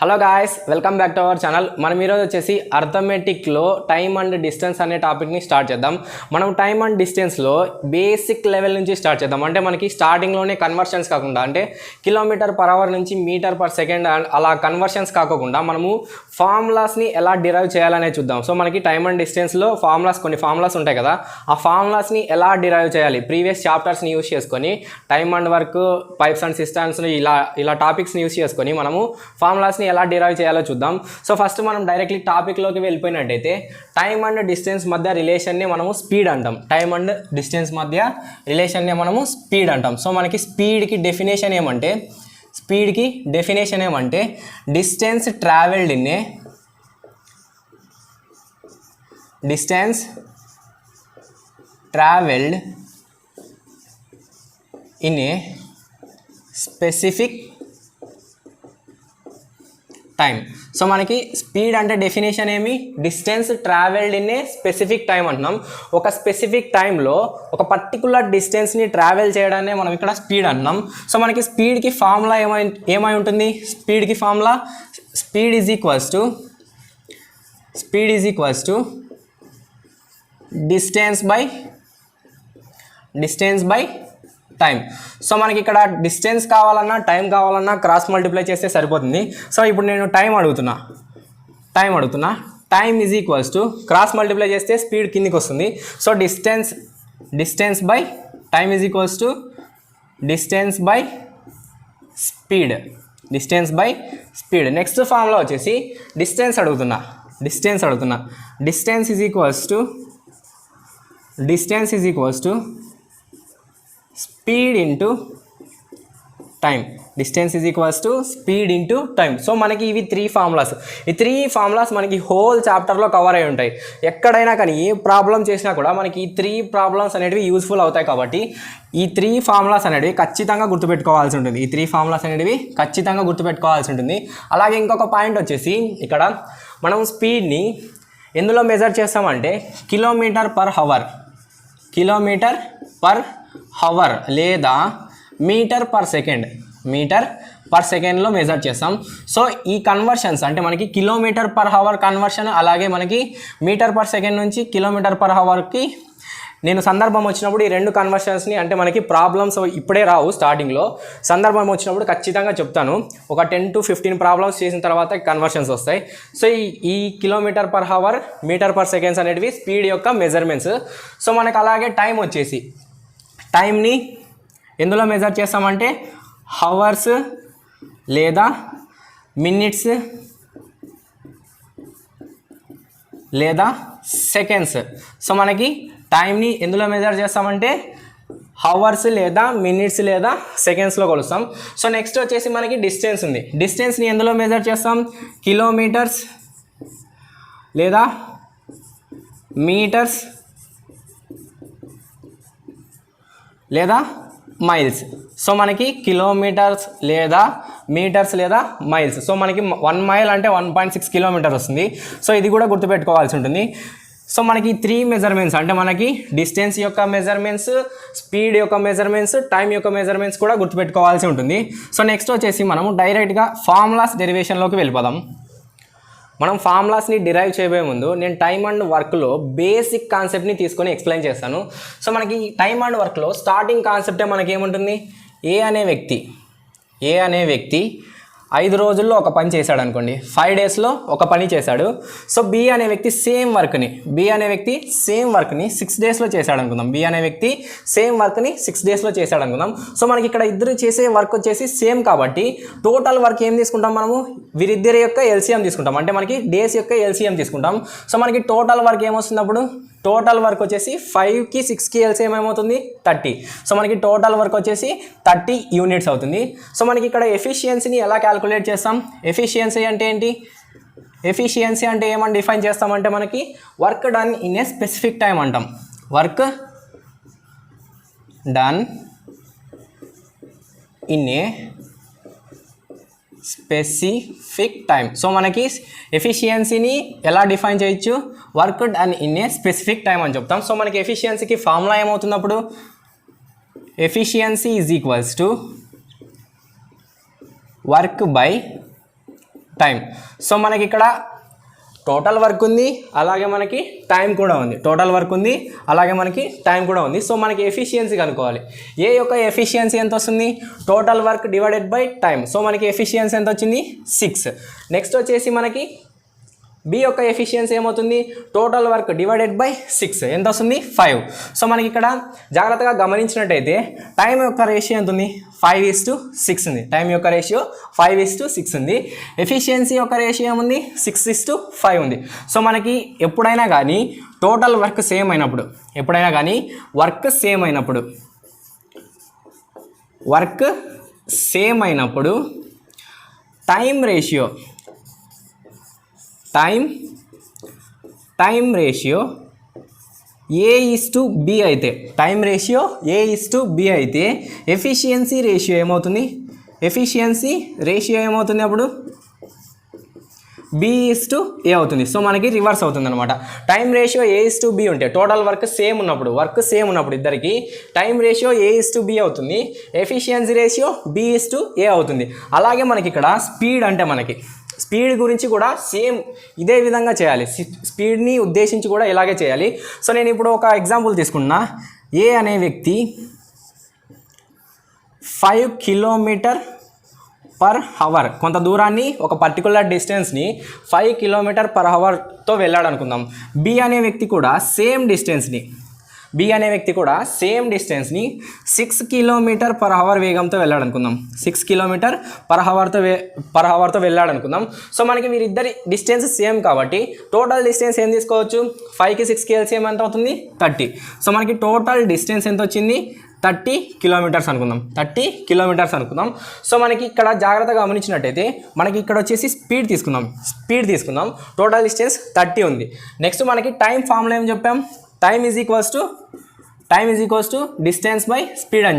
Hello guys, welcome back to our channel. మనం ఈరోజు వచ్చేసి అర్థమెటిక్లో టైమ్ అండ్ డిస్టెన్స్ అనే టాపిక్ని స్టార్ట్ చేద్దాం. మనం టైమ్ అండ్ డిస్టెన్స్లో బేసిక్ లెవెల్ నుంచి స్టార్ట్ చేద్దాం. అంటే మనకి స్టార్టింగ్లోనే కన్వర్షన్స్ కాకుండా, అంటే కిలోమీటర్ పర్ అవర్ నుంచి మీటర్ పర్ సెకండ్ అలా కన్వర్షన్స్ కాకుండా మనము ఫార్ములాస్ని ఎలా డిరైవ్ చేయాలనే చూద్దాం. సో మనకి టైమ్ అండ్ డిస్టెన్స్లో కొన్ని ఫార్ములాస్ ఉంటాయి కదా, ఆ ఫార్ములాస్ని ఎలా డిరైవ్ చేయాలి ప్రీవియస్ చాప్టర్స్ని యూస్ చేసుకొని, time and work, pipes and సిస్టమ్స్ని ఇలా టాపిక్స్ని యూస్ చేసుకొని మనము ఫార్ములాస్ని ఎలా డిరైవ్ చేయాలో చూద్దాం. సో ఫస్ట్ మనం డైరెక్ట్లీ టాపిక్లోకి వెళ్ళిపోయినట్టయితే, టైమ్ అండ్ డిస్టెన్స్ మధ్య రిలేషన్ని మనము స్పీడ్ అంటాం. టైమ్ అండ్ డిస్టెన్స్ మధ్య రిలేషన్ని మనము స్పీడ్ అంటాం. సో మనకి స్పీడ్కి డెఫినేషన్ ఏమంటే distance travelled in a specific time. So మనకి స్పీడ్ అంటే డెఫినేషన్ ఏమి, distance travelled in a specific time అంటున్నాం. ఒక స్పెసిఫిక్ టైంలో ఒక పర్టికులర్ డిస్టెన్స్ని ట్రావెల్ చేయడాన్ని మనం ఇక్కడ స్పీడ్ అంటున్నాం. సో మనకి స్పీడ్కి ఫార్ములా ఏమై ఉంటుంది, స్పీడ్కి formula speed is equals to distance by time. So మనకి ఇక్కడ డిస్టెన్స్ కావాలన్నా టైం కావాలన్నా క్రాస్ మల్టిప్లై చేస్తే సరిపోతుంది. సో ఇప్పుడు నేను టైం అడుగుతున్నా, time is equals to cross multiply చేస్తే స్పీడ్ కిందికి వస్తుంది. So distance by time is equals to distance by speed. Next formula వచ్చేసి డిస్టెన్స్ అడుగుతున్నా. Distance is equals to speed into time. So మనకి ఇవి త్రీ ఫార్ములాస్ మనకి whole చాప్టర్లో cover అయి ఉంటాయి. ఎక్కడైనా కానీ ఏ ప్రాబ్లం చేసినా కూడా మనకి ఈ త్రీ ప్రాబ్లమ్స్ అనేవి యూస్ఫుల్ అవుతాయి. కాబట్టి ఈ త్రీ ఫార్ములాస్ అనేవి ఖచ్చితంగా గుర్తుపెట్టుకోవాల్సి ఉంటుంది. అలాగే ఇంకొక పాయింట్ వచ్చేసి, ఇక్కడ మనం స్పీడ్ని ఎందులో మెజర్ చేస్తామంటే కిలోమీటర్ పర్ లేదా మీటర్ పర్ సెకండ్లో మెజర్ చేస్తాం. సో ఈ కన్వర్షన్స్ అంటే మనకి కిలోమీటర్ పర్ హవర్ కన్వర్షన్, అలాగే మనకి మీటర్ పర్ సెకండ్ నుంచి కిలోమీటర్ పర్ హవర్కి నేను సందర్భం వచ్చినప్పుడు ఈ రెండు కన్వర్షన్స్ని, అంటే మనకి ప్రాబ్లమ్స్ ఇప్పుడే రావు, స్టార్టింగ్లో సందర్భం వచ్చినప్పుడు ఖచ్చితంగా చెప్తాను. ఒక 10 to 15 ప్రాబ్లమ్స్ చేసిన తర్వాత కన్వర్షన్స్ వస్తాయి. సో ఈ kilometre per hour, metre per seconds అనేటివి స్పీడ్ యొక్క మెజర్మెంట్స్. సో మనకు అలాగే టైం వచ్చేసి, టైంని ఎందులో మెజర్ చేస్తామంటే హవర్స్ లేదా మినిట్స్ లేదా సెకండ్స్. సో మనకి టైంని ఎందులో మెజర్ చేస్తామంటే హవర్స్ లేదా మినిట్స్ లేదా సెకండ్స్లో కొలుస్తాం. సో నెక్స్ట్ వచ్చేసి మనకి డిస్టెన్స్ ఉంది. డిస్టెన్స్ని ఎందులో మెజర్ చేస్తాం, కిలోమీటర్స్ లేదా మీటర్స్ లేదా మైల్స్. సో మనకి కిలోమీటర్స్ లేదా మీటర్స్ లేదా మైల్స్. సో మనకి 1 మైల్ అంటే 1.6 కిలోమీటర్ వస్తుంది. సో ఇది కూడా గుర్తుపెట్టుకోవాల్సి ఉంటుంది. సో మనకి 3 మెజర్మెంట్స్, అంటే మనకి డిస్టెన్స్ యొక్క మెజర్మెంట్స్, స్పీడ్ యొక్క మెజర్మెంట్స్, టైం యొక్క మెజర్మెంట్స్ కూడా గుర్తుపెట్టుకోవాల్సి ఉంటుంది. సో నెక్స్ట్ వచ్చేసి మనము డైరెక్ట్గా ఫార్ములాస్ డెరివేషన్లోకి వెళ్ళిపోదాం. మనం ఫార్ములాస్ని డిరైవ్ చేయబోయే ముందు నేను టైమ్ అండ్ వర్క్లో బేసిక్ కాన్సెప్ట్ని తీసుకొని ఎక్స్ప్లెయిన్ చేస్తాను. సో మనకి టైమ్ అండ్ వర్క్లో స్టార్టింగ్ కాన్సెప్టే మనకి ఏముంటుంది, ఏ అనే వ్యక్తి 5 రోజుల్లో ఒక పని చేశాడు అనుకోండి, 5 డేస్లో ఒక పని చేశాడు. సో బి అనే వ్యక్తి సేమ్ వర్క్ని 6 డేస్లో చేశాడు అనుకుందాం. సో మనకి ఇక్కడ ఇద్దరు చేసే వర్క్ వచ్చేసి సేమ్ కాబట్టి టోటల్ వర్క్ ఏం తీసుకుంటాం మనము, వీరిద్దరి యొక్క ఎల్సిఎం తీసుకుంటాం. అంటే మనకి డేస్ యొక్క ఎల్సిఎం తీసుకుంటాం. సో మనకి టోటల్ వర్క్ ఏమొస్తుంది, అప్పుడు టోటల్ వర్క్ వచ్చేసి 5కి 6కి ఎల్సిఎం ఏమవుతుంది, 30. సో మనకి టోటల్ వర్క్ వచ్చేసి 30 యూనిట్స్ అవుతుంది. సో మనకి ఇక్కడ ఎఫిషియన్సీని ఎలా క్యాలిక్యులేట్ చేస్తాం, ఎఫిషియన్సీ అంటే ఏంటి, ఎఫిషియన్సీ అంటే ఏమని డిఫైన్ చేస్తామంటే మనకి work done in a specific time అంటాం. Work done in a specific time. So మనకి ఎఫిషియన్సీని ఎలా డిఫైన్ చేయొచ్చు, work done in a specific time అని చెప్తాం. సో మనకి ఎఫిషియన్సీకి ఫార్ములా ఏమవుతుంది, అప్పుడు efficiency is equals to work by time. So మనకి ఇక్కడ టోటల్ వర్క్ ఉంది, అలాగే మనకి టైం కూడా ఉంది. టోటల్ వర్క్ ఉంది, అలాగే మనకి టైం కూడా ఉంది. సో మనకి ఎఫిషియన్సీ కనుక్కోవాలి. ఏ యొక్క ఎఫిషియన్సీ ఎంత వస్తుంది? Total work divided by time. So మనకి ఎఫిషియన్సీ ఎంత వచ్చింది? 6. నెక్స్ట్ వచ్చేసి మనకి బి యొక్క ఎఫిషియన్సీ ఏమవుతుంది? టోటల్ వర్క్ డివైడెడ్ బై 6 ఎంత వస్తుంది? 5. సో మనకి ఇక్కడ జాగ్రత్తగా గమనించినట్టయితే టైం యొక్క రేషియో ఎంత ఉంది? 5:6 ఉంది. టైం యొక్క రేషియో 5:6 ఉంది. ఎఫిషియన్సీ యొక్క రేషియో ఏముంది? 6:5 ఉంది. సో మనకి ఎప్పుడైనా కానీ టోటల్ వర్క్ సేమ్ అయినప్పుడు, వర్క్ సేమ్ అయినప్పుడు టైం రేషియో A:B అయితే, టైం రేషియో A:B అయితే ఎఫిషియన్సీ రేషియో ఏమవుతుంది? అప్పుడు B:A అవుతుంది. సో మనకి రివర్స్ అవుతుంది అనమాట. టైం రేషియో A:B ఉంటే టోటల్ వర్క్ సేమ్ ఉన్నప్పుడు ఇద్దరికి టైం రేషియో A:B అవుతుంది, ఎఫిషియన్సీ రేషియో B:A అవుతుంది. అలాగే మనకి ఇక్కడ స్పీడ్ అంటే మనకి స్పీడ్ గురించి కూడా సేమ్ ఇదే విధంగా చేయాలి. స్పీడ్ని ఉద్దేశించి కూడా ఇలాగే చేయాలి. సో నేను ఇప్పుడు ఒక ఎగ్జాంపుల్ తీసుకున్నా. ఏ అనే వ్యక్తి 5 km/h కొంత దూరాన్ని, ఒక పర్టికులర్ డిస్టెన్స్ని 5 km/hతో వెళ్ళాడు అనుకుందాం. బి అనే వ్యక్తి కూడా సేమ్ డిస్టెన్స్ని 6 km/h వేగంతో వెళ్ళాడు అనుకుందాం. 6 km/hతో వెళ్ళాడు అనుకుందాం. సో మనకి వీరిద్దరి డిస్టెన్స్ సేమ్ కాబట్టి టోటల్ డిస్టెన్స్ ఏం తీసుకోవచ్చు? 5కి 6కి ఎల్సిఎం ఎంత అవుతుంది? 30. సో మనకి టోటల్ డిస్టెన్స్ ఎంత వచ్చింది? 30 కిలోమీటర్స్ అనుకుందాం. సో మనకి ఇక్కడ జాగ్రత్తగా గమనించినట్టయితే మనకి ఇక్కడ వచ్చేసి స్పీడ్ తీసుకుందాం. టోటల్ డిస్టెన్స్ 30 ఉంది. నెక్స్ట్ మనకి టైం ఫార్ములా ఏం చెప్పాం? Time is equals to distance by speed అని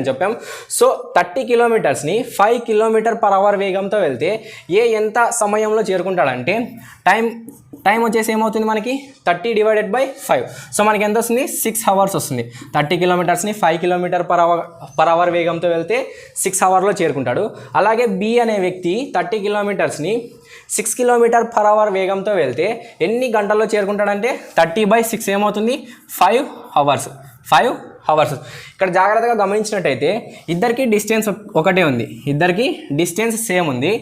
చెప్పాం. సో 30 కిలోమీటర్స్ని 5 km/h వేగంతో వెళ్తే ఎంత సమయంలో చేరుకుంటాడంటే టైం వచ్చేసి ఏమవుతుంది మనకి? 30/5. సో మనకి ఎంత వస్తుంది? 6 hours వస్తుంది. 30 కిలోమీటర్స్ని 5 km/h వేగంతో వెళ్తే 6 hours చేరుకుంటాడు. అలాగే బి అనే వ్యక్తి 30 కిలోమీటర్స్ని 6 km/h వేగంతో వెళ్తే ఎన్ని గంటల్లో చేరుకుంటాడంటే 30/6 ఏమవుతుంది? 5 hours. ఇక్కడ జాగ్రత్తగా గమనించినట్టయితే ఇద్దరికి డిస్టెన్స్ ఒకటే ఉంది, డిస్టెన్స్ సేమ్ ఉంది.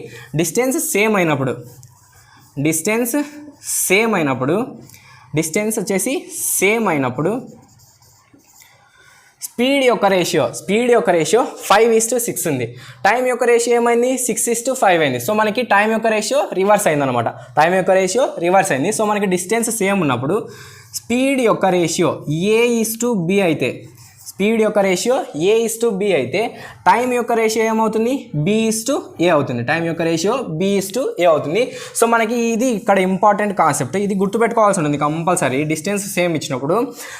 డిస్టెన్స్ సేమ్ అయినప్పుడు స్పీడ్ యొక్క రేషియో 5:6 ఉంది. టైం యొక్క రేషియో ఏమైంది? 6:5 అయింది. సో మనకి టైం యొక్క రేషియో రివర్స్ అయిందనమాట. సో మనకి డిస్టెన్స్ సేమ్ ఉన్నప్పుడు స్పీడ్ యొక్క రేషియో A:B అయితే టైం యొక్క రేషియో ఏమవుతుంది? B:A అవుతుంది. సో మనకి ఇది ఇక్కడ ఇంపార్టెంట్ కాన్సెప్ట్, ఇది గుర్తుపెట్టుకోవాల్సి ఉంటుంది కంపల్సరీ డిస్టెన్స్ సేమ్ ఇచ్చినప్పుడు.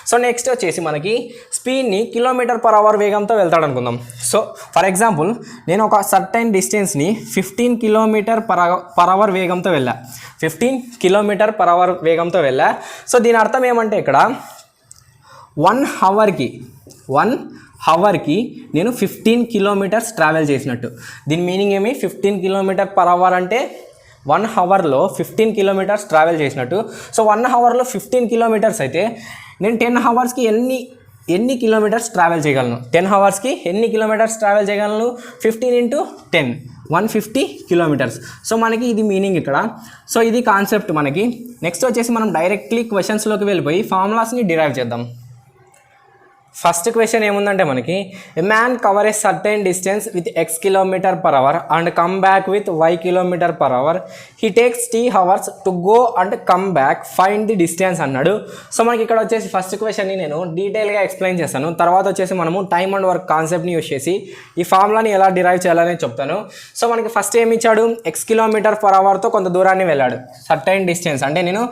సో నెక్స్ట్ వచ్చేసి మనకి స్పీడ్ని km/h వేగంతో వెళ్తాడు అనుకుందాం. సో ఫర్ ఎగ్జాంపుల్ నేను ఒక సర్టైన్ డిస్టెన్స్ని 15 km/h వేగంతో వెళ్ళా. 15 km/h వేగంతో వెళ్ళా. సో దీని అర్థం ఏమంటే ఇక్కడ 1 hourకి నేను 15 kilometers ట్రావెల్ చేసినట్టు. దీని మీనింగ్ ఏమి? 15 km/h అంటే 1 hourలో 15 kilometers ట్రావెల్ చేసినట్టు. సో 1 hourలో 15 kilometers అయితే నేను 10 hoursకి ఎన్ని కిలోమీటర్స్ ట్రావెల్ చేయగలను? 10 hoursకి ఎన్ని కిలోమీటర్స్ ట్రావెల్ చేయగలను? 15 × 10 150 kilometers. సో మనకి ఇది మీనింగ్ ఇక్కడ. సో ఇది కాన్సెప్ట్ మనకి. నెక్స్ట్ వచ్చేసి మనం డైరెక్ట్లీ క్వశ్చన్స్లోకి వెళ్ళిపోయి ఫార్ములాస్ని డిరైవ్ చేద్దాం. ఫస్ట్ క్వశ్చన్ ఏముందంటే మనకి a man cover A certain distance with x km/h and come back with y km/h. He takes 3 hours to go and come back, find the distance అన్నాడు. So మనకి ఇక్కడ వచ్చేసి first క్వశ్చన్ని నేను డీటెయిల్గా ఎక్స్ప్లెయిన్ చేస్తాను. తర్వాత వచ్చేసి మనము టైమ్ అండ్ వర్క్ కాన్సెప్ట్ని యూజ్ చేసి ఈ ఫార్ములాని ఎలా డిరైవ్ చేయాలని చెప్తాను. సో మనకి ఫస్ట్ ఏమి ఇచ్చాడు? x km/hతో కొంత దూరాన్ని వెళ్ళాడు. సర్టైన్ డిస్టెన్స్ అంటే నేను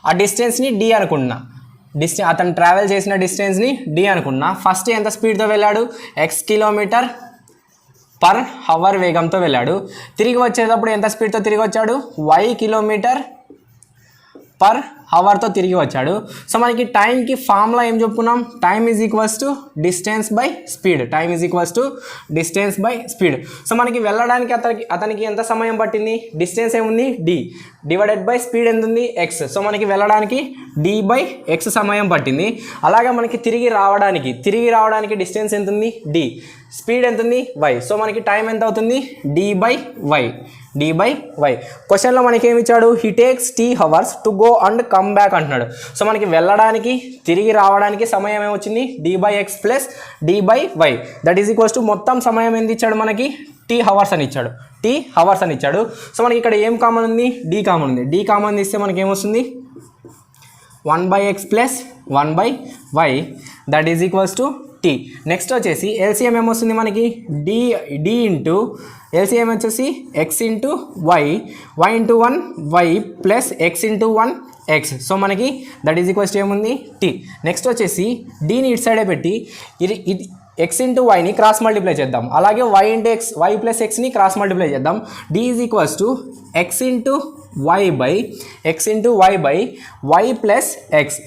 ఆ డిస్టెన్స్ని d అనుకుంటున్నా. అతను ట్రావెల్ చేసిన డిస్టెన్స్ని d అనుకున్నా. ఫస్ట్ ఎంత స్పీడ్తో వెళ్ళాడు? x km/h వేగంతో వెళ్ళాడు. తిరిగి వచ్చేటప్పుడు ఎంత స్పీడ్తో తిరిగి వచ్చాడు? y km/h పర్ అవర్తో తిరిగి వచ్చాడు. సో మనకి టైంకి ఫార్ములా ఏం చెప్పుకున్నాం, time is equals to distance by speed. Time is equals to distance by speed. So మనకి వెళ్ళడానికి అతనికి ఎంత సమయం పట్టింది, డిస్టెన్స్ ఏముంది డి డివైడెడ్ బై స్పీడ్ ఎంత ఉంది ఎక్స్. సో మనకి వెళ్ళడానికి డి బై ఎక్స్ సమయం పట్టింది. అలాగే మనకి తిరిగి రావడానికి డిస్టెన్స్ ఎంత ఉంది డి, స్పీడ్ ఎంత ఉంది వై. సో మనకి టైం ఎంత అవుతుంది డి బై వై. క్వశ్చన్లో మనకి ఏమి ఇచ్చాడు, he takes T hours to go and come back అంటున్నాడు. సో మనకి వెళ్ళడానికి తిరిగి రావడానికి సమయం ఏమొచ్చింది D by X plus D by Y. That is equals to మొత్తం సమయం ఎంత ఇచ్చాడు మనకి టీ అవర్స్ అని ఇచ్చాడు. సో మనకి ఇక్కడ ఏం కామన్ ఉంది, డి కామన్ ఉంది. డి కామన్ తీస్తే మనకి ఏమొస్తుంది 1/x plus 1/y. That is equals to T. Next వచ్చేసి ఎల్సిఎం ఏమొస్తుంది మనకి డి ఇంటూ ఎల్సిఎం వచ్చేసి X into Y into 1 Y plus X into 1 X. So మనకి దట్ ఈజ్ ఈక్వల్స్ టు ఏముంది టీ. నెక్స్ట్ వచ్చేసి డీని ఇటు సైడే పెట్టి ఇది ఎక్స్ ఇంటూ వైని క్రాస్ మల్టిప్లై చేద్దాం. అలాగే Y into X Y plus ఎక్స్ని క్రాస్ మల్టిప్లై చేద్దాం. D is equals to X into Y by X into Y by Y plus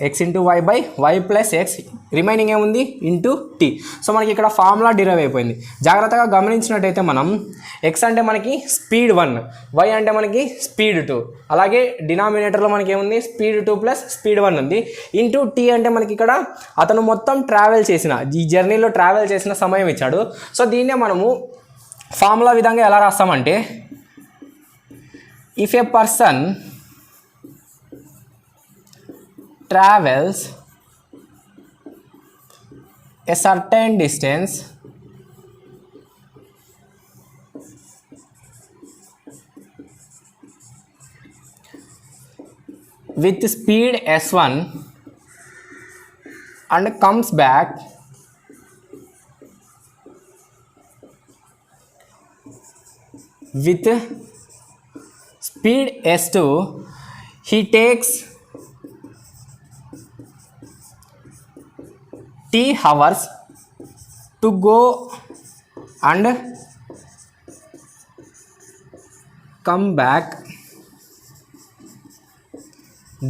X into Y by Y plus X. Remaining ఏముంది into T. So మనకి ఇక్కడ formula derive అయిపోయింది. జాగ్రత్తగా గమనించినట్టయితే మనం X అంటే మనకి స్పీడ్ 1, వై అంటే మనకి స్పీడ్ 2, అలాగే డినామినేటర్లో మనకి ఏముంది స్పీడ్ 2 ప్లస్ స్పీడ్ 1 ఉంది. ఇంటూ టీ అంటే మనకి ఇక్కడ అతను మొత్తం ఈ జర్నీలో ట్రావెల్ చేసిన సమయం ఇచ్చాడు. సో దీన్నే మనము ఫార్ములా విధంగా ఎలా రాస్తామంటే, if a person travels a certain distance with speed s1 and comes back with speed s2, he takes t hours to go and come back.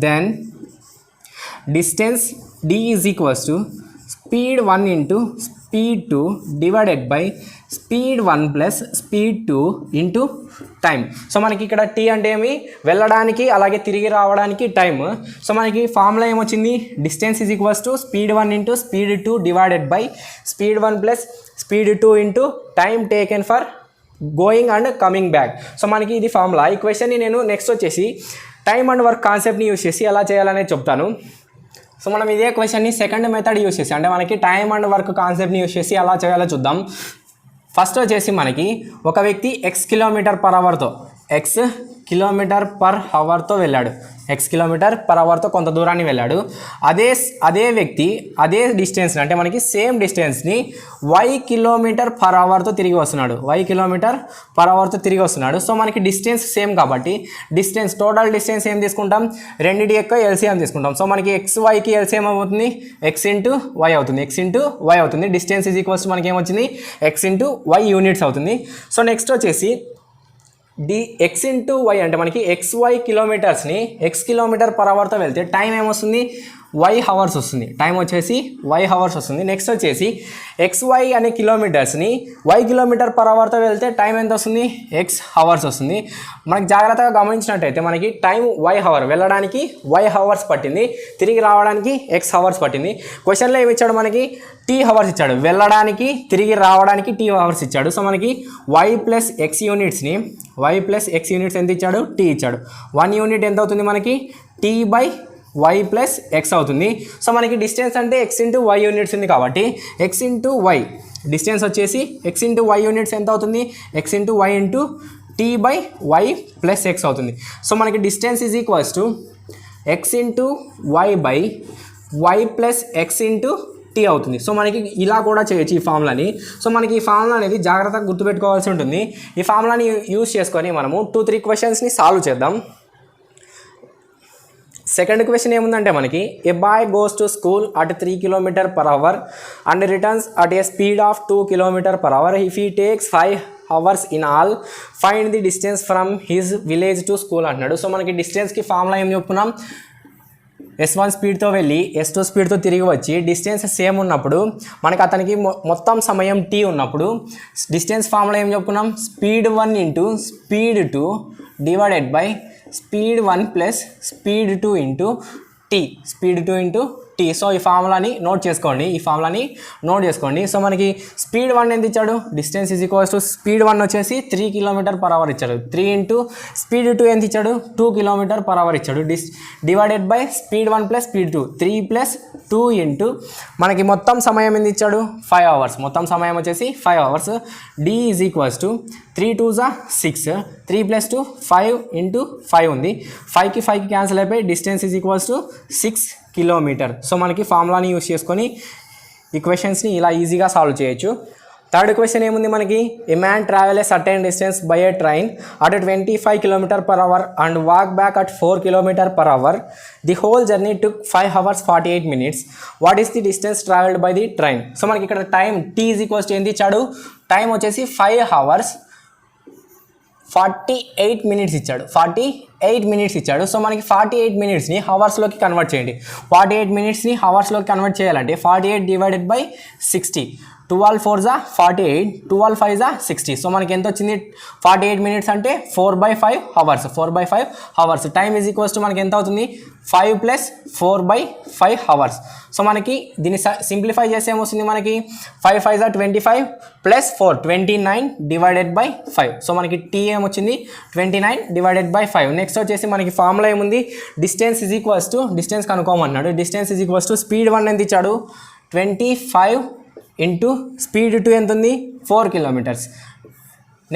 Then distance d is equals to speed 1 into speed 2 divided by speed 1 plus speed 2 into time. So మనకి ఇక్కడ tea అంటే ఏమి, వెళ్ళడానికి అలాగే తిరిగి రావడానికి time. So మనకి formula ఏమొచ్చింది, distance is equals to speed 1 into speed 2 divided by speed 1 plus speed 2 into time taken for going and coming back. So మనకి ఇది ఫార్ములా. ఈ క్వశ్చన్ని నేను నెక్స్ట్ వచ్చేసి టైమ్ అండ్ వర్క్ కాన్సెప్ట్ని యూజ్ చేసి ఎలా చేయాలనేది చెప్తాను. సో మనం ఇదే క్వశ్చన్ని సెకండ్ మెథడ్ యూజ్ చేసి, అంటే మనకి టైమ్ అండ్ వర్క్ కాన్సెప్ట్ని యూజ్ చేసి ఎలా చేయాలో చూద్దాం. ఫస్ట్ వచ్చేసి మనకి ఒక వ్యక్తి x కిలోమీటర్ పర్ అవర్తో వెళ్ళాడు. x కిలోమీటర్ పర్ అవర్తో కొంత దూరాన్ని వెళ్ళాడు. అదే వ్యక్తి అదే డిస్టెన్స్ని, అంటే మనకి సేమ్ డిస్టెన్స్ని y కిలోమీటర్ పర్ అవర్తో తిరిగి వస్తున్నాడు. సో మనకి డిస్టెన్స్ సేమ్ కాబట్టి టోటల్ డిస్టెన్స్ ఏం తీసుకుంటాం, రెండింటి యొక్క ఎల్సిఎం తీసుకుంటాం. సో మనకి xyకి ఎల్సిఎం అవుతుంది x ఇంటూ వై అవుతుంది. డిస్టెన్స్ ఈజ్ ఈక్వల్స్ మనకి ఏమొచ్చింది x ఇంటూ వై యూనిట్స్ అవుతుంది. సో నెక్స్ట్ వచ్చేసి x ఇంటూ వై అంటే మనకి xy కిలోమీటర్స్ని x కిలోమీటర్ పర్ అవర్తో వెళ్తే టైం ఏమొస్తుంది y హవర్స్ వస్తుంది. టైం వచ్చేసి y హవర్స్ వస్తుంది. నెక్స్ట్ వచ్చేసి xy అనే కిలోమీటర్స్ని y కిలోమీటర్ పర్ అవర్తో వెళ్తే టైం ఎంత వస్తుంది x హవర్స్ వస్తుంది. మనకి జాగ్రత్తగా గమనించినట్టయితే మనకి టైం y హవర్, వెళ్ళడానికి y హవర్స్ పట్టింది, తిరిగి రావడానికి x హవర్స్ పట్టింది. క్వశ్చన్లో ఏమి ఇచ్చాడు, మనకి t హవర్స్ ఇచ్చాడు, వెళ్ళడానికి తిరిగి రావడానికి t హవర్స్ ఇచ్చాడు. సో మనకి y ప్లస్ ఎక్స్ యూనిట్స్ని ఎంత ఇచ్చాడు, t ఇచ్చాడు. 1 యూనిట్ ఎంత అవుతుంది మనకి t by y plus X అవుతుంది. సో మనకి డిస్టెన్స్ అంటే x ఇంటూ వై యూనిట్స్ ఉంది కాబట్టి x ఇంటూ వై, డిస్టెన్స్ వచ్చేసి x ఇంటూ వై యూనిట్స్ ఎంత అవుతుంది, x into Y into T by Y plus X అవుతుంది. సో మనకి distance is equals to x into Y by Y plus X into T అవుతుంది. So మనకి ఇలా కూడా చేయొచ్చు ఈ ఫార్ములాని. సో మనకి ఈ ఫార్ములా అనేది జాగ్రత్తగా గుర్తుపెట్టుకోవాల్సి ఉంటుంది. ఈ ఫార్ములాని యూజ్ చేసుకొని మనము 2-3 క్వశ్చన్స్ని సాల్వ్ చేద్దాం. సెకండ్ క్వశ్చన్ ఏముందంటే మనకి a boy goes to school at 3 km/h and returns at a speed of 2 km/h. If he takes 5 hours in all, find the distance from his village to school అంటున్నాడు. So మనకి డిస్టెన్స్కి formula ఏం చెప్పుకున్నాం, S1 స్పీడ్తో వెళ్ళి S2 స్పీడ్తో తిరిగి వచ్చి డిస్టెన్స్ సేమ్ ఉన్నప్పుడు మనకి అతనికి మొత్తం సమయం t ఉన్నప్పుడు డిస్టెన్స్ ఫార్ములా ఏం చెప్పుకున్నాం, speed 1 into speed 2 divided by speed 1 plus speed 2 into T, speed 2 into T. So ఈ ఫార్ములాని నోట్ చేసుకోండి. సో మనకి స్పీడ్ 1 ఎంత ఇచ్చాడు, distance is equals to speed 1 వచ్చేసి 3 km/h ఇచ్చాడు. 3 ఇంటూ స్పీడ్ 2 ఎంత ఇచ్చాడు, 2 km/h ఇచ్చాడు. Divided by speed 1 plus speed 2, 3 plus 2 into మనకి మొత్తం సమయం ఎంత ఇచ్చాడు, 5 hours. మొత్తం సమయం వచ్చేసి 5 hours. D is equals to 3 2s 6, 3 plus 2 5 into 5 ఉంది. 5కి 5కి క్యాన్సిల్ అయిపోయి distance is equals to 6 km. So మనకి ఫార్ములాని యూస్ చేసుకొని ఈ క్వశ్చన్స్ని ఇలా ఈజీగా సాల్వ్ చేయొచ్చు. థర్డ్ క్వశ్చన్ ఏముంది మనకి, a man travel a certain distance by a train at 25 km/h and walk back at 4 km/h. The whole journey took 5 hours 48 minutes. What is the distance travelled by the train? So మనకి ఇక్కడ time T is equals to ఎంత ఇచ్చాడు, time వచ్చేసి 5 hours 48 minutes ఇచ్చాడు. 48 minutes ఇచ్చాడు. So మనకి 48 minutesని హవర్స్లోకి convert చేయండి. 48 minutesని హవర్స్లోకి convert చేయాలంటే 48 divided by 60, 12 4s 48, 12 5s 60. So మనకి ఎంత వచ్చింది, 48 minutes అంటే 4/5 hours. 4/5 hours. Time is equals to మనకి ఎంత అవుతుంది, 5 ప్లస్ 4/5 hours. సో మనకి దీన్ని సింప్లిఫై చేస్తే ఏమొస్తుంది మనకి, 5 5s 25 plus 4 29 divided by 5. So మనకి టీ ఏమొచ్చింది, 29 డివైడెడ్ బై 5. నెక్స్ట్ వచ్చేసి మనకి ఫార్ములా ఏముంది, distance is equals to, distance కనుక్కోమన్నాడు. Distance is equals to speed 1 ఎంత ఇచ్చాడు, 25 ఇంటూ స్పీడ్ 2 ఎంత ఉంది, 4 km.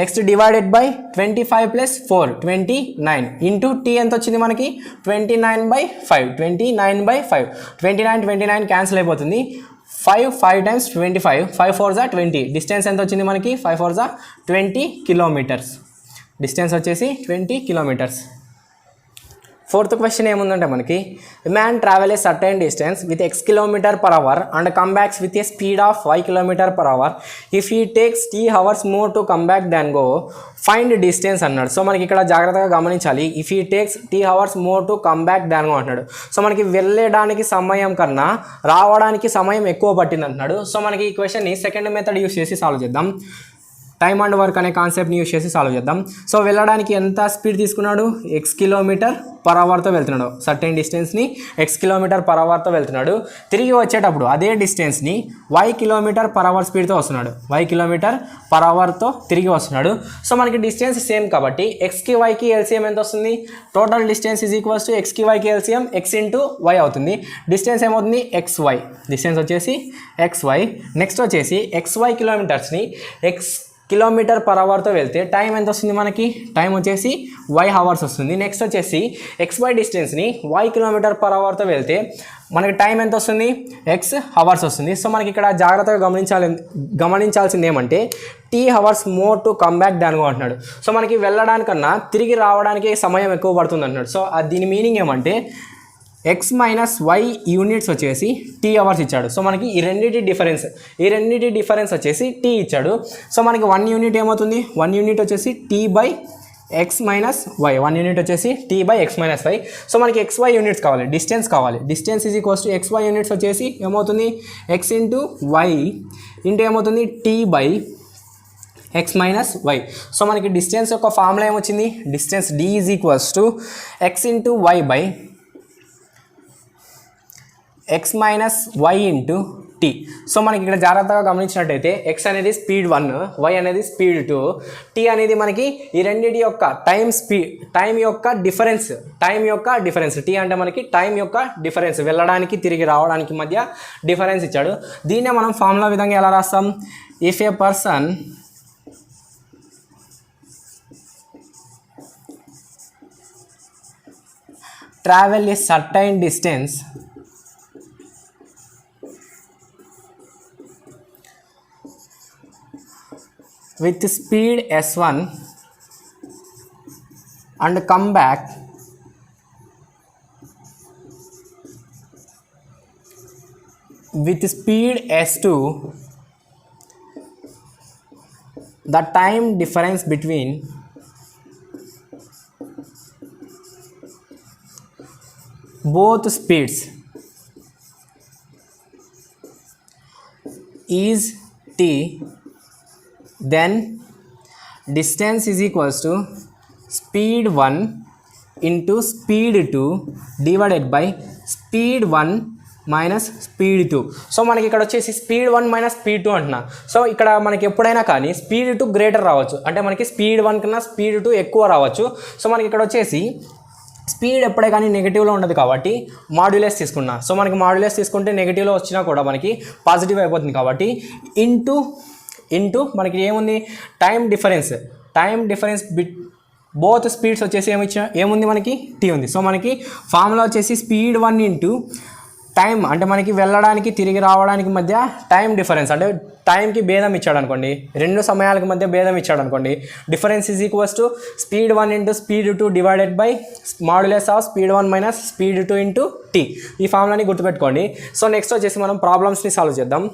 Next divided by 25 plus 4 29 into T ఎంత వచ్చింది మనకి, 29/5. 29/5, 29 క్యాన్సిల్ అయిపోతుంది. 5 times 25, 5 4s 20. డిస్టెన్స్ ఎంత వచ్చింది మనకి, 5 4s 20 km. డిస్టెన్స్ వచ్చేసి 20 km. ఫోర్త్ క్వశ్చన్ ఏముందంటే మనకి, man travel a certain distance with x km/h and come backs with a speed of y km/h. If he takes t hours more to come back than go, find distance అన్నాడు. So మనకి ఇక్కడ జాగ్రత్తగా గమనించాలి. If he takes t hours more to come back than go అంటున్నాడు. So మనకి వెళ్ళడానికి సమయం కన్నా రావడానికి సమయం ఎక్కువ పట్టింది అంటున్నాడు. సో మనకి ఈ క్వశ్చన్ని సెకండ్ మెథడ్ యూస్ చేసి సాల్వ్ చేద్దాం. టైమ్ అండ్ వర్క్ అనే కాన్సెప్ట్ని యూస్ చేసి సాల్వ్ చేద్దాం. సో వెళ్ళడానికి ఎంత స్పీడ్ తీసుకున్నాడు, x km/hతో వెళ్తున్నాడు. సర్టెన్ డిస్టెన్స్ని x km/hతో వెళ్తున్నాడు. తిరిగి వచ్చేటప్పుడు అదే డిస్టెన్స్ని y km/h స్పీడ్తో వస్తున్నాడు. y km/hతో తిరిగి వస్తున్నాడు. సో మనకి డిస్టెన్స్ సేమ్ కాబట్టి ఎక్స్కి వైకి ఎల్సిఎం ఎంత వస్తుంది, total distance is equals to ఎక్స్కి వైకి ఎల్సిఎం x ఇంటూ y అవుతుంది. డిస్టెన్స్ ఏమవుతుంది, xy. డిస్టెన్స్ వచ్చేసి xy. నెక్స్ట్ వచ్చేసి xy కిలోమీటర్స్ని x km/hతో వెళ్తే టైం ఎంత వస్తుంది మనకి, టైం వచ్చేసి y hours వస్తుంది. నెక్స్ట్ వచ్చేసి xy డిస్టెన్స్ని y km/hతో వెళ్తే మనకి టైం ఎంత వస్తుంది, x hours వస్తుంది. సో మనకి ఇక్కడ జాగ్రత్తగా గమనించాల్సింది ఏమంటే t hours more to come back than go అంటున్నాడు. సో మనకి వెళ్ళడానికన్నా తిరిగి రావడానికి సమయం ఎక్కువ పడుతుంది అంటున్నాడు. సో దీని మీనింగ్ ఏమంటే x మైనస్ y యూనిట్స్ వచ్చేసి t hours ఇచ్చాడు. సో మనకి ఈ రెండింటి డిఫరెన్స్ వచ్చేసి t ఇచ్చాడు. సో మనకి 1 యూనిట్ ఏమవుతుంది, 1 యూనిట్ వచ్చేసి t by x minus y. 1 unit వచ్చేసి t by x minus y. So మనకి xy యూనిట్స్ కావాలి, డిస్టెన్స్ కావాలి. Distance is equals to xy units వచ్చేసి ఏమవుతుంది, x ఇంటూ y ఇంటూ ఏమవుతుంది, t by x minus y. So మనకి distance యొక్క formula ఏమొచ్చింది, distance d is equals to x into y by x minus y into t. So మనకి ఇక్కడ జాగ్రత్తగా గమనించినట్టయితే x అనేది స్పీడ్ 1, y అనేది స్పీడ్ 2, t అనేది మనకి ఈ రెండింటి యొక్క టైం యొక్క డిఫరెన్స్. t అంటే మనకి టైం యొక్క డిఫరెన్స్, వెళ్ళడానికి తిరిగి రావడానికి మధ్య డిఫరెన్స్ ఇచ్చాడు. దీన్నే మనం ఫార్ములా విధంగా ఎలా రాస్తాం, if A person travel A certain distance with speed s1 and come back with speed s2, the time difference between both speeds is t, then distance is equals to speed 1 into speed 2 divided by speed 1 minus speed 2. So మనకి ఇక్కడ వచ్చేసి speed 1 minus speed 2 అంటున్నా. So ఇక్కడ మనకి ఎప్పుడైనా కానీ speed 2 greater రావచ్చు, అంటే మనకి స్పీడ్ 1 కన్నా స్పీడ్ 2 ఎక్కువ రావచ్చు. సో మనకి ఇక్కడ వచ్చేసి స్పీడ్ ఎప్పుడే కానీ నెగిటివ్లో ఉండదు కాబట్టి మాడ్యులస్ తీసుకున్నా. సో మనకి మాడ్యులస్ తీసుకుంటే నెగిటివ్లో వచ్చినా కూడా మనకి పాజిటివ్ అయిపోతుంది కాబట్టి ఇంటూ మనకి ఏముంది, టైం డిఫరెన్స్ బోత్ స్పీడ్స్ వచ్చేసి ఏముంది మనకి టీ ఉంది. సో మనకి ఫార్ములా వచ్చేసి స్పీడ్ 1 ఇంటూ టైం, అంటే మనకి వెళ్ళడానికి తిరిగి రావడానికి మధ్య టైం డిఫరెన్స్, అంటే టైంకి భేదం ఇచ్చాడు అనుకోండి, రెండు సమయాలకు మధ్య భేదం ఇచ్చాడు అనుకోండి, difference is equals to speed 1 into speed 2 divided by modulus of speed 1 minus speed 2 into T. ఈ ఫార్ములాని గుర్తుపెట్టుకోండి. సో నెక్స్ట్ వచ్చేసి మనం ప్రాబ్లమ్స్ని సాల్వ్ చేద్దాం.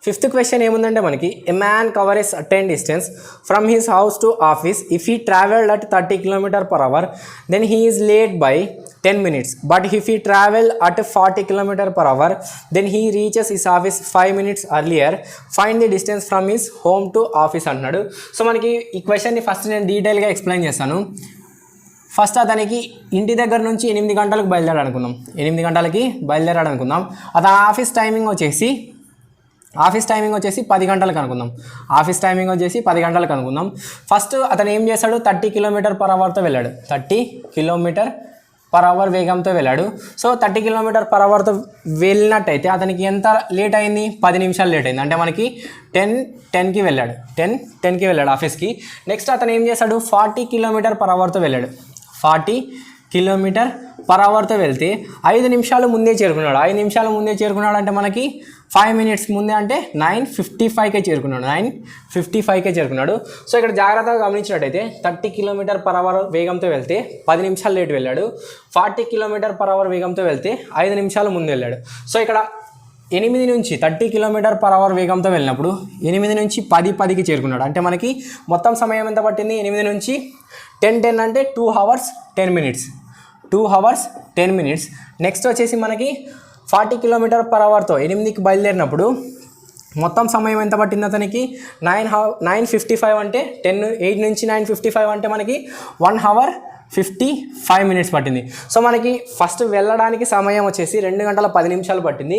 ఫిఫ్త్ క్వశ్చన్ ఏముందంటే మనకి, a man cover a certain distance from his house to office if he travelled at 30 km/h then he is late by 10 minutes, but if he travel at 40 km/h then he reaches his office 5 minutes earlier. Find the distance from his home to office అన్నాడు. So మనకి ఈ క్వశ్చన్ని first నేను డీటెయిల్గా explain చేస్తాను. First అతనికి ఇంటి దగ్గర నుంచి 8 గంటలకు బయలుదేరాడు అనుకుందాం. 8 గంటలకి బయలుదేరాడు అనుకుందాం. అతని ఆఫీస్ టైమింగ్ వచ్చేసి 10 గంటలకు అనుకుందాం. ఆఫీస్ టైమింగ్ వచ్చేసి 10 గంటలకు అనుకుందాం. ఫస్ట్ అతను ఏం చేశాడు, 30 km/hతో వెళ్ళాడు. 30 km/h వేగంతో వెళ్ళాడు. సో 30 km/hతో వెళ్ళినట్టయితే అతనికి ఎంత లేట్ అయింది, 10 నిమిషాలు లేట్ అయింది. అంటే మనకి 10కి వెళ్ళాడు, 10కి వెళ్ళాడు ఆఫీస్కి. నెక్స్ట్ అతను ఏం చేశాడు, 40 km/hతో వెళ్ళాడు. 40 km/hతో వెళ్తే 5 నిమిషాలు ముందే చేరుకున్నాడు. 5 నిమిషాలు ముందే చేరుకున్నాడు అంటే మనకి 5 minutes ముందే, అంటే 9:55కే చేరుకున్నాడు. 9:55కే చేరుకున్నాడు. సో ఇక్కడ జాగ్రత్తగా గమనించినట్టయితే 30 km/h వేగంతో వెళ్తే 10 నిమిషాలు లేట్ వెళ్ళాడు. 40 km/h వేగంతో వెళ్తే 5 నిమిషాలు ముందు వెళ్ళాడు. సో ఇక్కడ 8 నుంచి 30 km/h వేగంతో వెళ్ళినప్పుడు 8 నుంచి 10:10కి చేరుకున్నాడు. అంటే మనకి మొత్తం సమయం ఎంత పట్టింది, 8 నుంచి 10 అంటే 2 hours 10 minutes. 2 hours 10 minutes. Next వచ్చేసి మనకి 40 km/hతో 8కి బయలుదేరినప్పుడు మొత్తం సమయం ఎంత పట్టింది అతనికి, 9:55 అంటే 8 నుంచి 9:55 అంటే మనకి 1 hour 55 minutes పట్టింది. సో మనకి ఫస్ట్ వెళ్ళడానికి సమయం వచ్చేసి 2 గంటల 10 నిమిషాలు పట్టింది.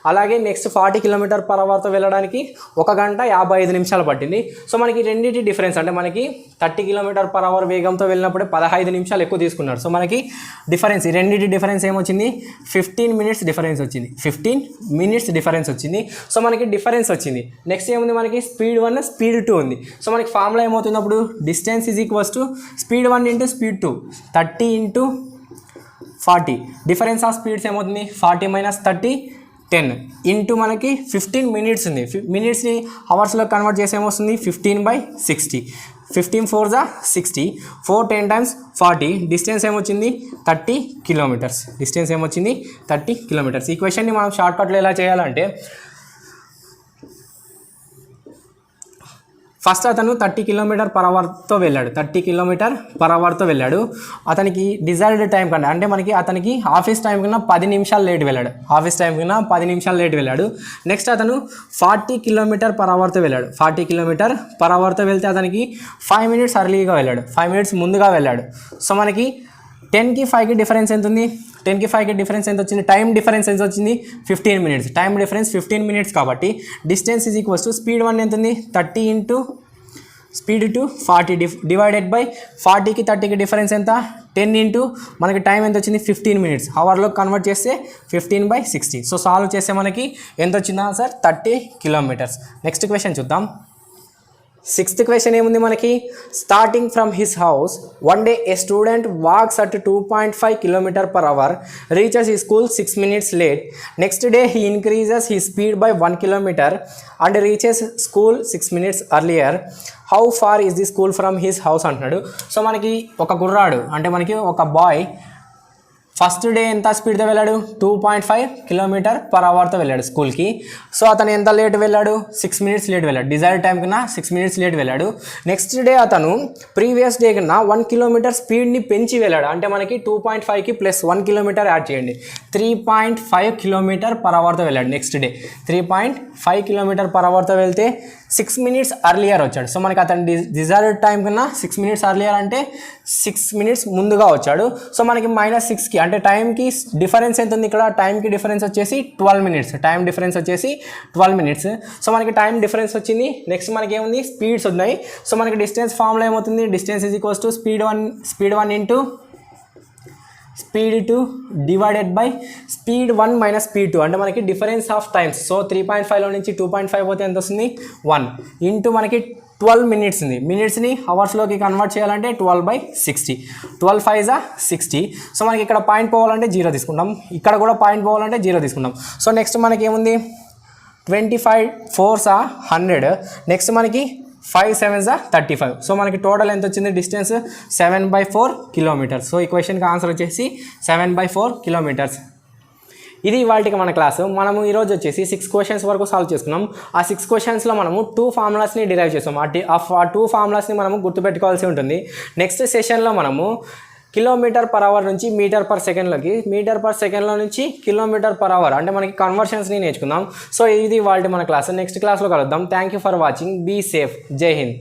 అలాగే నెక్స్ట్ 40 km/hతో వెళ్ళడానికి 1 గంట 55 నిమిషాలు పట్టింది. సో మనకి రెండింటి డిఫరెన్స్, అంటే మనకి 30 km/h వేగంతో వెళ్ళినప్పుడే 15 నిమిషాలు ఎక్కువ తీసుకున్నారు. సో మనకి డిఫరెన్స్, ఈ రెండింటి డిఫరెన్స్ ఏమొచ్చింది, 15 minutes డిఫరెన్స్ వచ్చింది. 15 minutes డిఫరెన్స్ వచ్చింది. సో మనకి డిఫరెన్స్ వచ్చింది. నెక్స్ట్ ఏముంది మనకి, స్పీడ్ 1 స్పీడ్ 2 ఉంది. సో మనకి ఫార్ములా ఏమవుతుంది అప్పుడు, distance is equals to speed 1 into speed 2, 30 into 40. Difference of speeds ఏమవుతుంది, 40 minus 30 10 ఇంటూ మనకి 15 minutes ఉంది. మినిట్స్ని అవర్స్లో కన్వర్ట్ చేసి ఏమొస్తుంది, 15/60. 15 4 60, 4 10 times 40. డిస్టెన్స్ ఏమొచ్చింది, 30 km. డిస్టెన్స్ ఏమొచ్చింది, 30 km. ఈ క్వశ్చన్ని మనం షార్ట్కట్లో ఎలా చేయాలంటే, ఫస్ట్ అతను 30 km/hతో వెళ్ళాడు. 30 km/hతో వెళ్ళాడు. అతనికి డిజైర్డ్ టైం కన్నా, అంటే మనకి అతనికి ఆఫీస్ టైం కన్నా 10 నిమిషాలు లేట్ వెళ్ళాడు. ఆఫీస్ టైం కన్నా 10 నిమిషాలు లేట్ వెళ్ళాడు. నెక్స్ట్ అతను 40 km/hతో వెళ్ళాడు. 40 km/hతో వెళ్తే అతనికి 5 minutes అర్లీగా వెళ్ళాడు. 5 minutes ముందుగా వెళ్ళాడు. సో మనకి 10కి 5కి డిఫరెన్స్ ఎంత ఉంది, 10కి 5కి డిఫరెన్స్ ఎంత వచ్చింది, టైం డిఫరెన్స్ ఎంత వచ్చింది, 15 minutes. టైం డిఫరెన్స్ 15 minutes కాబట్టి distance is equals to speed 1 ఎంత ఉంది, 30 ఇంటూ స్పీడ్ 2 40 డివైడెడ్ బై 40కి 30కి డిఫరెన్స్ ఎంత, 10 ఇంటూ మనకి టైం ఎంత వచ్చింది, 15 minutes. అవర్లో కన్వర్ట్ చేస్తే 15/60. సో సాల్వ్ చేస్తే మనకి ఎంత వచ్చిందా ఆన్సర్, 30 km. నెక్స్ట్ క్వశ్చన్ చూద్దాం. 6th క్వశ్చన్ ఏముంది మనకి, starting from his house one day a student walks at 2.5 km/h reaches he school 6 minutes late. Next day he increases he speed by 1 km and reaches school 6 minutes earlier. How far is the school from his house అంటున్నాడు. So మనకి ఒక కుర్రాడు, అంటే మనకి ఒక bye first day ఎంత స్పీడ్తో వెళ్ళాడు 2.5 కిలోమీటర్ పర్ అవర్తో వెళ్ళాడు స్కూల్కి. సో అతను ఎంత లేట్ వెళ్ళాడు 6 మినిట్స్ లేట్ వెళ్ళాడు. డిజైర్డ్ టైం కన్నా 6 మినిట్స్ లేట్ వెళ్ళాడు. నెక్స్ట్ డే అతను ప్రీవియస్ డే కన్నా 1 కిలోమీటర్ స్పీడ్ని పెంచి వెళ్ళాడు. అంటే మనకి 2.5కి ప్లస్ 1 కిలోమీటర్ యాడ్ చేయండి, 3.5 కిలోమీటర్ పర్ అవర్తో వెళ్ళాడు. నెక్స్ట్ డే 3.5 కిలోమీటర్ పర్ అవర్తో వెళ్తే 6 మినిట్స్ అర్లియర్ వచ్చాడు. సో మనకి అతను డిజైర్డ్ టైం కన్నా 6 మినిట్స్ అర్లియర్ అంటే 6 మినిట్స్ ముందుగా వచ్చాడు. సో మనకి -6కి అంటే టైంకి డిఫరెన్స్ ఎంత ఉంది ఇక్కడ, టైంకి డిఫరెన్స్ వచ్చేసి 12 మినిట్స్, టైం డిఫరెన్స్ వచ్చేసి 12 మినిట్స్. సో మనకి టైం డిఫరెన్స్ వచ్చింది. నెక్స్ట్ మనకి ఏముంది, స్పీడ్స్ ఉన్నాయి. సో మనకి డిస్టెన్స్ ఫార్ములా ఏమవుతుంది, distance is equals to speed 1 into speed 2 divided by speed 1 minus speed 2 అంటే మనకి డిఫరెన్స్ ఆఫ్ టైమ్స్. సో 3.5లో నుంచి 2.5 పోతే ఎంత వస్తుంది 1 ఇంటూ మనకి 12 మినిట్స్ ఉంది. మినిట్స్ని అవర్స్లోకి కన్వర్ట్ చేయాలంటే 12/60, 12 5 60. సో మనకి ఇక్కడ పాయింట్ పోవాలంటే 0 తీసుకుంటాం, ఇక్కడ కూడా పాయింట్ పోవాలంటే 0 తీసుకుంటాం. సో నెక్స్ట్ మనకి ఏముంది 25 4s 100. నెక్స్ట్ మనకి 5 7s 35. సో మనకి టోటల్ ఎంత వచ్చింది డిస్టెన్స్ 7/4 కిలోమీటర్స్. సో ఈ క్వశ్చన్కి ఆన్సర్ వచ్చేసి 7/4 కిలోమీటర్స్. ఇది ఇవాళకి మన క్లాసు. మనము ఈరోజు వచ్చేసి 6 క్వశ్చన్స్ వరకు సాల్వ్ చేసుకున్నాం. ఆ 6 క్వశ్చన్స్లో మనము 2 ఫార్ములాస్ని డిరైవ్ చేస్తాం. ఆ 2 ఫార్ములాస్ని మనము గుర్తుపెట్టుకోవాల్సి ఉంటుంది. నెక్స్ట్ సెషన్లో మనము కిలోమీటర్ పర్ అవర్ నుంచి మీటర్ పర్ సెకండ్లోకి, మీటర్ పర్ సెకండ్లో నుంచి కిలోమీటర్ పర్ అవర్ అంటే మనకి కన్వర్షన్స్ని నేర్చుకుందాం. సో ఇది ఇవాళ మన క్లాస్. నెక్స్ట్ క్లాస్లో కలుద్దాం. Thank you for watching. Be safe. జై హింద్.